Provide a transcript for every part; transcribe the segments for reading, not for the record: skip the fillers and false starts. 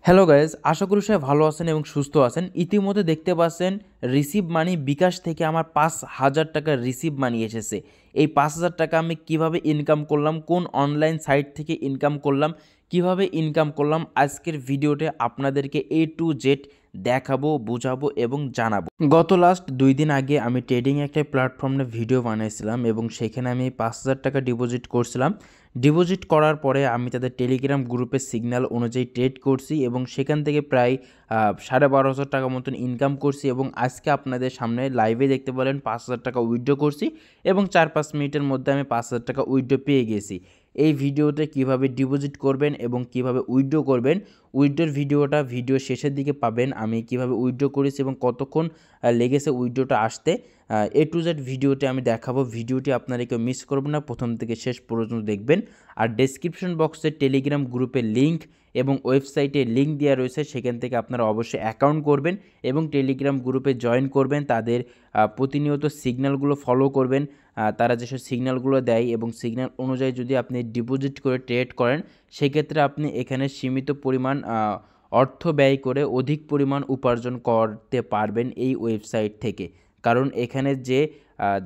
Hello guys, আশা করি সবাই ভালো আছেন এবং সুস্থ আছেন। ইতিমধ্যে দেখতে পাচ্ছেন রিসিভ মানি বিকাশ থেকে আমার 5,000 টাকার রিসিভ মানি এসেছে। এই 5,000 টাকা আমি কিভাবে ইনকাম করলাম, কোন অনলাইন সাইট থেকে ইনকাম করলাম, কিভাবে ইনকাম করলাম, আজকের ভিডিওতে আপনাদেরকে A to Z দেখাবো, বোঝাবো এবং জানাবো। গত লাস্ট 2 দিন আগে আমি ট্রেডিং একটা প্ল্যাটফর্মে ভিডিও বানিয়েছিলাম এবং সেখানে আমি 5,000 টাকা ডিপোজিট করছিলাম। ডিপোজিট করার পরে আমি তাদের টেলিগ্রাম গ্রুপের সিগন্যাল অনুযায়ী ট্রেড করছি এবং সেখান থেকে প্রায় 12,500 টাকা মতন ইনকাম করছি এবং আজকে আপনাদের সামনে লাইভে দেখতে পেলেন 5,000 টাকা উইথড্র করছি এবং 4-5 মিনিটের মধ্যে আমি 5,000 টাকা উইথড্র পেয়ে গেছি। এই ভিডিওতে কিভাবে ডিপোজিট করবেন এবং কিভাবে উইথড্র করবেন, উইথড্রর ভিডিও শেষের দিকে পাবেন। আমি কিভাবে উইথড্র করেছি এবং কতক্ষণ লেগেছে উইথড্রটা আসতে, A to Z ভিডিওতে আমি দেখাবো। ভিডিওটি আপনারা কেউ মিস করবেন না, প্রথম থেকে শেষ পর্যন্ত দেখবেন। আর ডেসক্রিপশন বক্সে টেলিগ্রাম গ্রুপের লিঙ্ক এবং ওয়েবসাইটে লিঙ্ক দেওয়া রয়েছে, সেখান থেকে আপনারা অবশ্যই অ্যাকাউন্ট করবেন এবং টেলিগ্রাম গ্রুপে জয়েন করবেন। তাদের প্রতিনিয়ত সিগন্যালগুলো ফলো করবেন। তারা যেসব সিগন্যালগুলো দেয় এবং সিগন্যাল অনুযায়ী যদি আপনি ডিপোজিট করে ট্রেড করেন, সেক্ষেত্রে আপনি এখানে সীমিত পরিমাণ অর্থ ব্যয় করে অধিক পরিমাণ উপার্জন করতে পারবেন এই ওয়েবসাইট থেকে। কারণ এখানে যে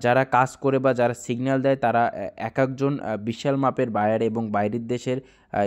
যারা কাজ করে বা যারা সিগন্যাল দেয় তারা এক একজন বিশাল মাপের বায়ার এবং বাইরের দেশের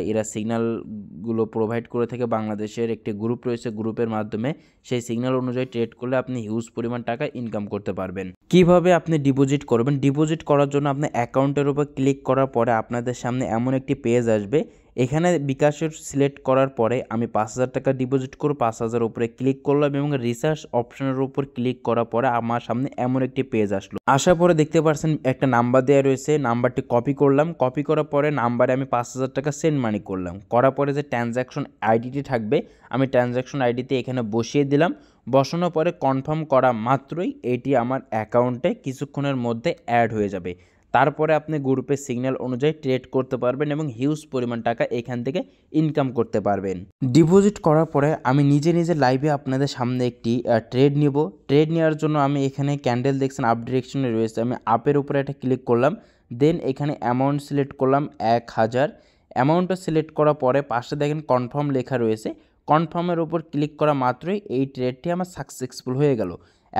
এরা সিগন্যালগুলো প্রোভাইড করে থাকে। বাংলাদেশের একটি গ্রুপ রয়েছে, গ্রুপের মাধ্যমে সেই সিগন্যাল অনুযায়ী ট্রেড করলে আপনি হিউজ পরিমাণ টাকা ইনকাম করতে পারবেন। কিভাবে আপনি ডিপোজিট করবেন? ডিপোজিট করার জন্য আপনি অ্যাকাউন্টের উপর ক্লিক করার পরে আপনাদের সামনে এমন একটি পেজ আসবে। এখানে বিকাশের সিলেক্ট করার পরে আমি 5,000 টাকা ডিপোজিট করব, 5,000 উপরে ক্লিক করলাম এবং রিসার্চ অপশনের উপর ক্লিক করার পরে আমার সামনে এমন একটি পেজ আসলো। আসার পরে দেখতে পাচ্ছেন একটা নাম্বার দেওয়া রয়েছে, নাম্বারটি কপি করলাম। কপি করার পরে নাম্বারে আমি 5,000 টাকা সেন্ড মানি করলাম। করার পরে যে ট্রানজ্যাকশন আইডিটি থাকবে, আমি ট্রানজ্যাকশন আইডিতে এখানে বসিয়ে দিলাম। বসানোর পরে কনফার্ম করা মাত্রই এটি আমার অ্যাকাউন্টে কিছুক্ষণের মধ্যে অ্যাড হয়ে যাবে। তারপরে আপনি গ্রুপের সিগন্যাল অনুযায়ী ট্রেড করতে পারবেন এবং হিউজ পরিমাণ টাকা এখান থেকে ইনকাম করতে পারবেন। ডিপোজিট করার পরে আমি নিজে লাইভে আপনাদের সামনে একটি ট্রেড নিব। ট্রেড নেওয়ার জন্য আমি এখানে ক্যান্ডেল দেখছেন আপ ডিরেকশনে রয়েছে, আমি আপের উপরে একটা ক্লিক করলাম। দেন এখানে অ্যামাউন্ট সিলেক্ট করলাম 1,000। অ্যামাউন্টটা সিলেক্ট করার পরে পাশে দেখেন কনফার্ম লেখা রয়েছে। কনফার্মের উপর ক্লিক করা মাত্রই এই ট্রেডটি আমার সাকসেসফুল হয়ে গেল।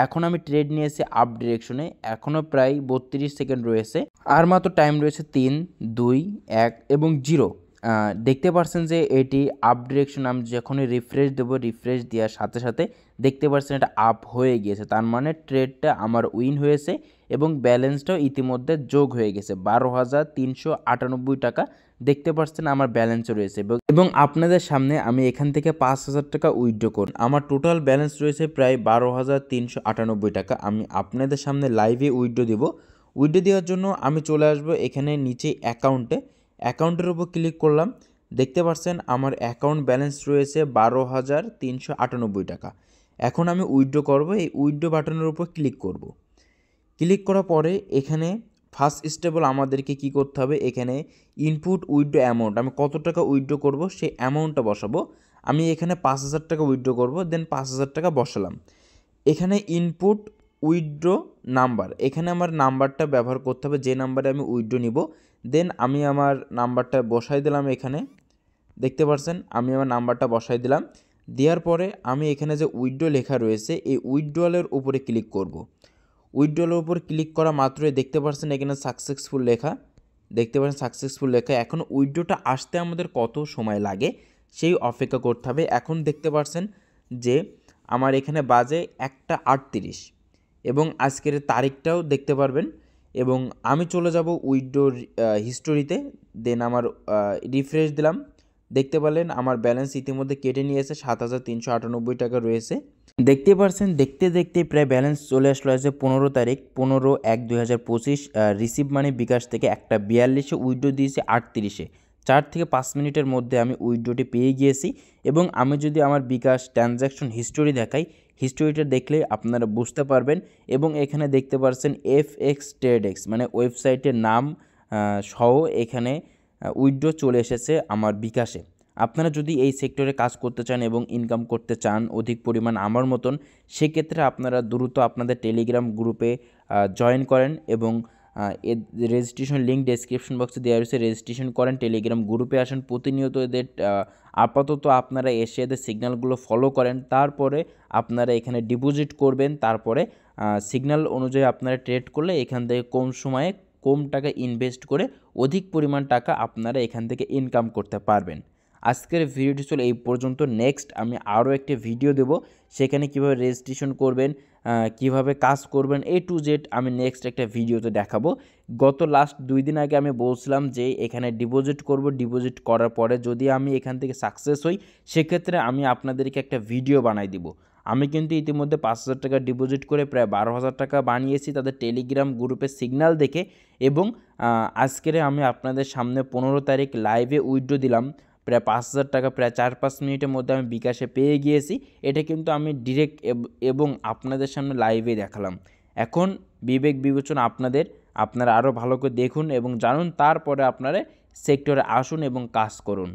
এখন আমি ট্রেড নিয়েছি আপ ডিরেকশনে, এখনও প্রায় 32 সেকেন্ড রয়েছে, আর মাত্র টাইম রয়েছে 3, 2, 1 এবং 0। দেখতে পাচ্ছেন যে এটি আপ ডিরেকশন। আমি যখনই রিফ্রেশ দেবো, রিফ্রেশ দেওয়ার সাথে সাথে দেখতে পাচ্ছেন এটা আপ হয়ে গিয়েছে। তার মানে ট্রেডটা আমার উইন হয়েছে এবং ব্যালেন্সটাও ইতিমধ্যে যোগ হয়ে গেছে। 12,398 টাকা দেখতে পাচ্ছেন আমার ব্যালেন্সও রয়েছে এবং আপনাদের সামনে আমি এখান থেকে 5,000 টাকা উইথড্র করি। আমার টোটাল ব্যালেন্স রয়েছে প্রায় 12,398 টাকা। আমি আপনাদের সামনে লাইভে উইথড্র দিব। উইথড্র দেওয়ার জন্য আমি চলে আসবো এখানে নিচে অ্যাকাউন্টের উপর ক্লিক করলাম। দেখতে পাচ্ছেন আমার অ্যাকাউন্ট ব্যালেন্স রয়েছে 12,398 টাকা। এখন আমি উইথড্র করব, এই উইথড্র বাটনের উপর ক্লিক করব। ক্লিক করার পরে এখানে ফার্স্ট স্টেপল আমাদেরকে কি করতে হবে, এখানে ইনপুট উইথড্র অ্যামাউন্ট, আমি কত টাকা উইথড্র করব সেই অ্যামাউন্টটা বসাবো। আমি এখানে 5,000 টাকা উইথড্র করব, দেন 5,000 টাকা বসালাম। এখানে ইনপুট উইথড্র নাম্বার, এখানে আমার নাম্বারটা ব্যবহার করতে হবে যে নাম্বারে আমি উইথড্র নিব। দেন আমি আমার নাম্বারটা বসাই দিলাম। এখানে দেখতে পাচ্ছেন আমি আমার নাম্বারটা বসাই দিলাম। দেওয়ার পরে আমি এখানে যে উইথড্র লেখা রয়েছে এই উইথড্রলের উপরে ক্লিক করব। উইথড্রলের উপর ক্লিক করা মাত্রই দেখতে পাচ্ছেন এখানে সাকসেসফুল লেখা, দেখতে পাচ্ছেন সাকসেসফুল লেখা। এখন উইথড্রটা আসতে আমাদের কত সময় লাগে সেই অপেক্ষা করতে হবে। এখন দেখতে পাচ্ছেন যে আমার এখানে বাজে 1:38 এবং আজকের তারিখটাও দেখতে পারবেন। এবং আমি চলে যাব উইথড্র হিস্টোরিতে। দেন আমার রিফ্রেশ দিলাম, দেখতে পেলেন আমার ব্যালেন্স ইতিমধ্যে কেটে নিয়েছে, 7,398 টাকা রয়েছে। দেখতে পাচ্ছেন দেখতে দেখতে প্রায় ব্যালেন্স চলে আসলো। আছে 15 তারিখ, 15/1/2025। রিসিভ মানি বিকাশ থেকে একটা 42-এ উইথড্র দিয়েছে 38-এ। 4 থেকে 5 মিনিটের মধ্যে আমি উইথড্রটি পেয়ে গিয়েছি। এবং আমি যদি আমার বিকাশ ট্রানজ্যাকশন হিস্টোরি দেখাই, হিস্টোরিটা দেখলে আপনারা বুঝতে পারবেন। এবং এখানে দেখতে পাচ্ছেন FX TradeX মানে ওয়েবসাইটের নাম সহ এখানে উইথড্র চলে এসেছে আমার বিকাশে। আপনারা যদি এই সেক্টরে কাজ করতে চান এবং ইনকাম করতে চান অধিক পরিমাণ আমার মতন, সেক্ষেত্রে আপনারা দ্রুত আপনাদের টেলিগ্রাম গ্রুপে জয়েন করেন এবং এর রেজিস্ট্রেশন লিঙ্ক ডেসক্রিপশন বক্সে দেওয়া রয়েছে, রেজিস্ট্রেশন করেন, টেলিগ্রাম গ্রুপে আসেন, প্রতিনিয়ত এদের আপাতত আপনারা এসে এদের সিগন্যালগুলো ফলো করেন, তারপরে আপনারা এখানে ডিপোজিট করবেন, তারপরে সিগন্যাল অনুযায়ী আপনারা ট্রেড করলে এখান থেকে কম সময়ে কম টাকা ইনভেস্ট করে অধিক পরিমাণ টাকা আপনারা এখান থেকে ইনকাম করতে পারবেন। আজকের ভিডিওটি ছিল এই পর্যন্ত। নেক্সট আমি আরও একটি ভিডিও দেব, সেখানে কিভাবে রেজিস্ট্রেশন করবেন, কিভাবে কাজ করবেন, A to Z আমি নেক্সট একটা ভিডিওতে দেখাবো। গত লাস্ট 2 দিন আগে আমি বলছিলাম যে এখানে ডিপোজিট করব, ডিপোজিট করার পরে যদি আমি এখান থেকে সাকসেস হই সেক্ষেত্রে আমি আপনাদেরকে একটা ভিডিও বানাই দিব। আমি কিন্তু ইতিমধ্যে 5,000 টাকা ডিপোজিট করে প্রায় 12,000 টাকা বানিয়েছি তাদের টেলিগ্রাম গ্রুপে সিগন্যাল দেখে, এবং আজকের আমি আপনাদের সামনে 15 তারিখ লাইভে উইথড্র দিলাম প্রায় 5,000 টাকা, প্রায় 4-5 মিনিটের মধ্যে আমি বিকাশে পেয়ে গিয়েছি। এটা কিন্তু আমি ডিরেক্ট এবং আপনাদের সামনে লাইভে দেখালাম। এখন বিবেক বিবেচনা আপনারা আরও ভালো করে দেখুন এবং জানুন, তারপরে আপনারা সেক্টরে আসুন এবং কাজ করুন।